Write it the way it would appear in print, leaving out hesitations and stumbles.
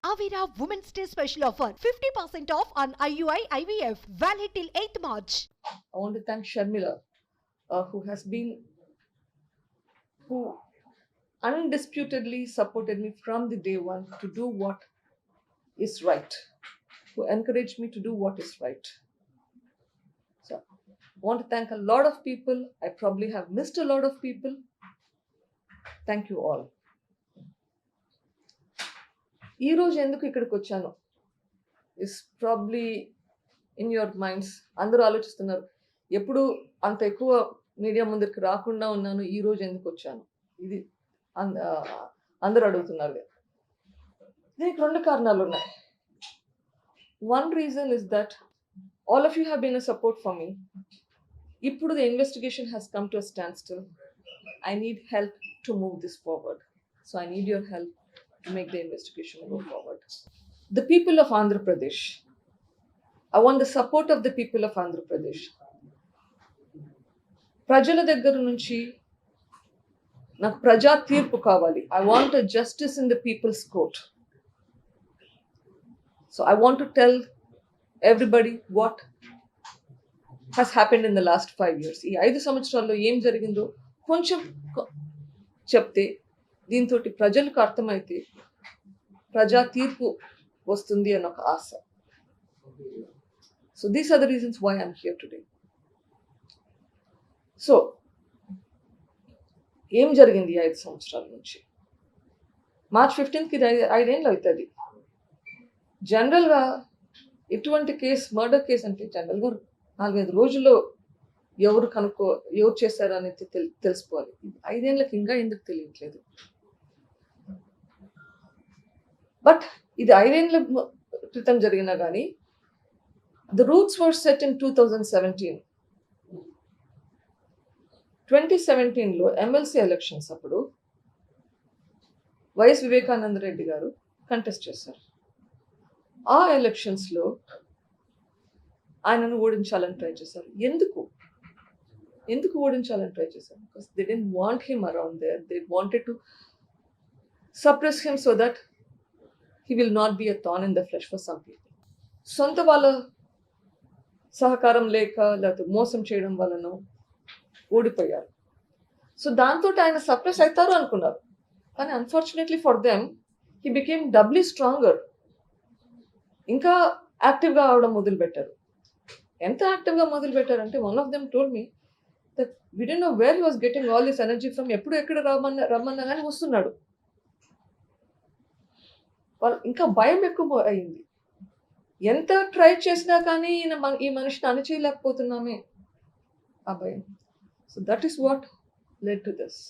Avira Women's Day special offer 50% off on IUI IVF valid till 8th March. I want to thank Sharmila, who undisputedly supported me from the day one to do what is right, who encouraged me to do what is right. So I want to thank a lot of people. I probably have missed a lot of people. Thank you all. ఈ రోజు ఎందుకు ఇక్కడికి వచ్చాను is probably in your minds. అందరూ ఆలోచిస్తున్నారు ఎప్పుడు అంత ఎక్కువ మీడియా ముందరికి రాకుండా ఉన్నాను, ఈ రోజు ఎందుకు వచ్చాను, ఇది అందరూ అడుగుతున్నారు. దీనికి రెండు కారణాలు ఉన్నాయి. One reason is that all of you have been a support for me. ఇప్పుడు the investigation has come to a standstill. I need help to move this forward. So I need your help to make the investigation go forward. The people of Andhra Pradesh. I want the support of the people of Andhra Pradesh. ప్రజల దగ్గర నుంచి నాకు ప్రజా తీర్పు కావాలి. I want a justice in the people's court. So I want to tell everybody what has happened in the last 5 years. ఈ 5 సంవత్సరాల్లో ఏం జరిగిందో కొంచెం చెప్తే దీంతో ప్రజలకు అర్థమైతే ప్రజా తీర్పు వస్తుంది అన్న ఒక ఆశ. So these are the reasons why I'm here today. So ఏం జరిగింది 5 సంవత్సరాల నుంచి? మార్చ్ 15కి 5 ఏళ్ళు అవుతుంది. జనరల్గా ఎటువంటి కేసు, మర్డర్ కేసు అంటే జనరల్గా 4-5 రోజుల్లో ఎవరు చేశారు అనేది తెలుసుకోవాలి. 5 ఏళ్ళకి ఇంకా ఎందుకు తెలియట్లేదు? బట్ ఇది 5 ఏళ్ళ క్రితం జరిగినా కానీ the roots were set in 2017. 2017లో ఎమ్మెల్సీ ఎలక్షన్స్ అప్పుడు వైఎస్ వివేకానంద రెడ్డి గారు కంటెస్ట్ చేశారు. ఆ ఎలక్షన్స్లో ఆయనను ఓడించాలని ట్రై చేశారు. ఎందుకు ఓడించాలని ట్రై చేశారు? Because they don't want him around there. They wanted to suppress him so that he will not be a thorn in the flesh for some people. సొంత వాళ్ళ సహకారం లేకపోతే మోసం చేయడం వలన ఓడిపోయారు. సో దాంతో ఆయన సప్రెస్ అవుతారు అనుకున్నారు. కానీ unfortunately for them he became doubly stronger. ఇంకా యాక్టివ్గా అవడం మొదలుపెట్టారు. ఎంత యాక్టివ్గా మొదలుపెట్టారంటే one of them told me that we don't know where he was getting all this energy from. ఎప్పుడు ఎక్కడ రమ్మన్నా కానీ వస్తున్నాడు. వాళ్ళు ఇంకా భయం ఎక్కువ అయింది. ఎంత ట్రై చేసినా కానీ ఈ మనిషిని అణచివేయలేకపోతున్నామే, ఆ భయం. So that is what led to this.